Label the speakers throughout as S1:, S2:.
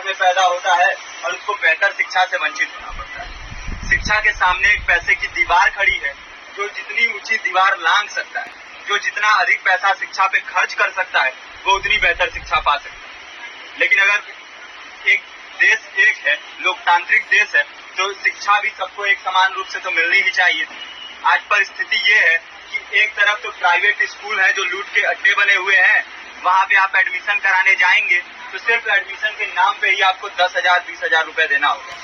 S1: में पैदा होता है और उसको बेहतर शिक्षा से वंचित होना पड़ता है। शिक्षा के सामने एक पैसे की दीवार खड़ी है, जो जितनी ऊंची दीवार लांघ सकता है, जो जितना अधिक पैसा शिक्षा पे खर्च कर सकता है, वो उतनी बेहतर शिक्षा पा सकता है। लेकिन अगर एक देश एक है, लोकतांत्रिक देश है, तो शिक्षा भी सबको एक समान रूप से तो मिलनी ही चाहिए। आज परिस्थिति ये है कि एक तरफ तो प्राइवेट स्कूल है जो लूट के अड्डे बने हुए हैं, वहाँ पे आप एडमिशन कराने जाएंगे तो सिर्फ एडमिशन के नाम पे ही आपको 10,000 20,000 रुपए देना होगा।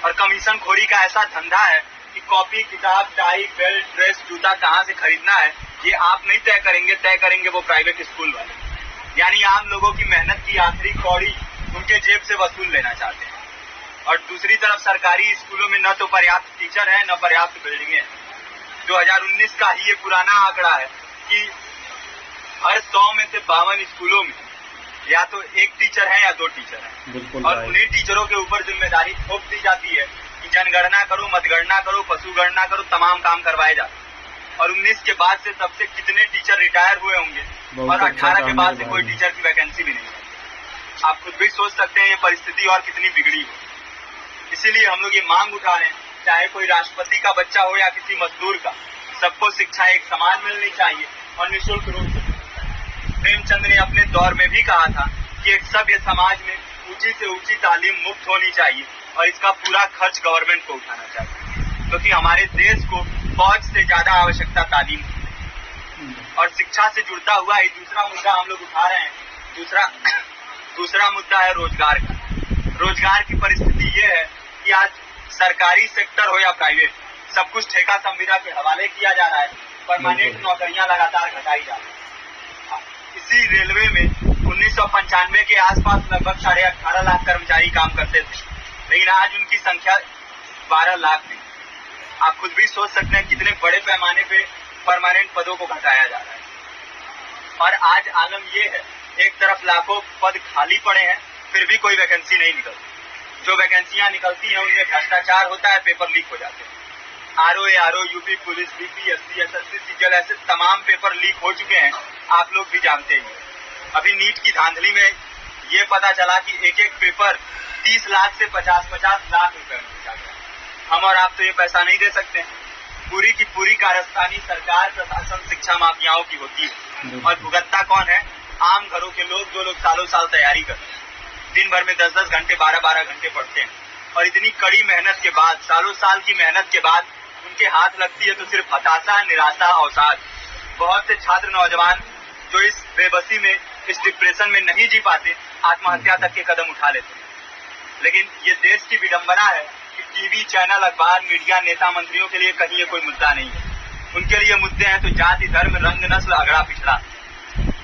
S1: और कमीशन खोरी का ऐसा धंधा है कि कॉपी, किताब, टाई, बेल्ट, ड्रेस, जूता कहाँ से खरीदना है ये आप नहीं तय करेंगे वो प्राइवेट स्कूल वाले। यानी आम लोगों की मेहनत की आखिरी कौड़ी उनके जेब से वसूल लेना चाहते हैं। और दूसरी तरफ सरकारी स्कूलों में न तो पर्याप्त टीचर है, न पर्याप्त बिल्डिंगें। 2019 का ही ये पुराना आंकड़ा है कि हर 100 में से 52 स्कूलों में या तो एक टीचर है या 2 टीचर हैं। और उन्हीं टीचरों के ऊपर जिम्मेदारी थोप दी जाती है कि जनगणना करो, मतगणना करो, पशुगणना करो, तमाम काम करवाए जाते हैं। और 19 के बाद से सबसे कितने टीचर रिटायर हुए होंगे और 18 के बाद से कोई टीचर की वैकेंसी भी नहीं है। आप खुद भी सोच सकते हैं ये परिस्थिति और कितनी बिगड़ी हो। इसीलिए हम लोग ये मांग उठा रहे हैं, चाहे कोई राष्ट्रपति का बच्चा हो या किसी मजदूर का, सबको शिक्षा एक समान मिलनी चाहिए और निःशुल्क रूप से। प्रेमचंद ने अपने दौर में भी कहा था कि एक सभ्य समाज में ऊंची से ऊंची तालीम मुफ्त होनी चाहिए और इसका पूरा खर्च गवर्नमेंट को उठाना चाहिए, क्योंकि हमारे देश को फौज से ज्यादा आवश्यकता तालीम की। और शिक्षा से जुड़ता हुआ ही दूसरा मुद्दा हम लोग उठा रहे हैं। दूसरा मुद्दा है रोजगार का। रोजगार की परिस्थिति ये है कि आज सरकारी सेक्टर हो या प्राइवेट, सब कुछ ठेका संविदा के हवाले किया जा रहा है। परमानेंट नौकरियां लगातार घटाई जा रही है। इसी रेलवे में 1995 के आसपास लगभग 18.5 लाख कर्मचारी काम करते थे, लेकिन आज उनकी संख्या 12 लाख थी। आप खुद भी सोच सकते हैं कितने बड़े पैमाने पे परमानेंट पदों को घटाया जा रहा है। और आज आलम ये है, एक तरफ लाखों पद खाली पड़े हैं, फिर भी कोई वैकेंसी नहीं निकलती। जो वैकेंसियां निकलती हैं उनमें भ्रष्टाचार होता है, पेपर लीक हो जाते हैं। RO, UP police, BPSC, SSC, CGL, ऐसे तमाम पेपर लीक हो चुके हैं, आप लोग भी जानते ही। अभी नीट की धांधली में ये पता चला कि एक एक पेपर 30 लाख से 50-50 लाख रुपए में बेचा गया। हम और आप तो ये पैसा नहीं दे सकते। पूरी की पूरी कारस्तानी सरकार, प्रशासन, शिक्षा माफियाओं की होती है। और भुगतता कौन है? आम घरों के लोग, जो लोग सालों साल तैयारी करते हैं, दिन भर में 10-10 घंटे, 12-12 घंटे पढ़ते हैं। और इतनी कड़ी मेहनत के बाद, सालों साल की मेहनत के बाद उनके हाथ लगती है तो सिर्फ हताशा, निराशा, अवसाद। बहुत से छात्र नौजवान जो इस बेबसी में, इस डिप्रेशन में नहीं जी पाते, आत्महत्या तक के कदम उठा लेते हैं। लेकिन ये देश की विडंबना है कि टीवी चैनल, अखबार, मीडिया, नेता, मंत्रियों के लिए कहीं ये कोई मुद्दा नहीं है। उनके लिए मुद्दे हैं तो जाति, धर्म, रंग, नस्ल, अगड़ा पिछड़ा।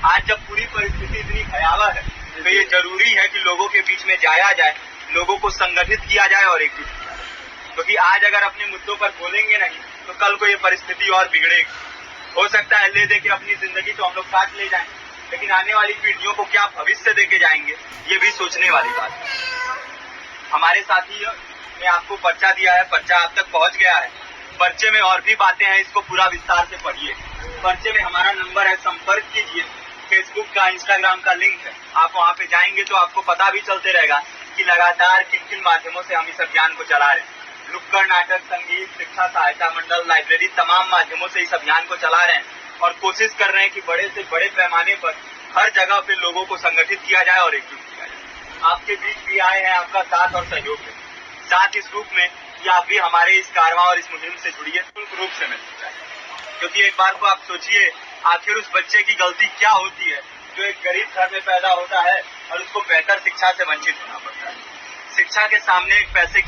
S1: आज जब पूरी परिस्थिति इतनी भयावह है तो ये जरूरी है कि लोगों के बीच में जाया जाए, लोगों को संगठित किया जाए और एकजुट किया जाए। क्योंकि आज अगर अपने मुद्दों पर बोलेंगे नहीं तो कल को ये परिस्थिति और बिगड़ेगी। हो सकता है ले दे के अपनी जिंदगी तो हम लोग काट ले जाएं, लेकिन आने वाली पीढ़ियों को क्या भविष्य देके जाएंगे, ये भी सोचने वाली बात है। हमारे साथी ने आपको पर्चा दिया है, पर्चा आप तक पहुंच गया है। पर्चे में और भी बातें हैं, इसको पूरा विस्तार से पढ़िए। पर्चे में हमारा नंबर है, संपर्क कीजिए। फेसबुक का, इंस्टाग्राम का लिंक है, आप वहाँ पे जाएंगे तो आपको पता भी चलते रहेगा कि लगातार किन किन माध्यमों से हम इस अभियान को चला रहे हैं। नुक्कड़ नाटक, संगीत, शिक्षा सहायता मंडल, लाइब्रेरी, तमाम माध्यमों से इस अभियान को चला रहे हैं और कोशिश कर रहे हैं कि बड़े से बड़े पैमाने पर हर जगह पे लोगों को संगठित किया जाए और एकजुट किया जाए। आपके बीच भी आए हैं, आपका साथ और सहयोग है। साथ इस रूप में कि आप भी हमारे इस कारवां और इस मुहिम से जुड़िए, निःशुल्क रूप से मिल सकता है। क्योंकि एक बार को आप सोचिए, आखिर उस बच्चे की गलती क्या होती है जो एक गरीब घर में पैदा होता है और उसको बेहतर शिक्षा से वंचित होना पड़ता है। शिक्षा के सामने एक पैसे की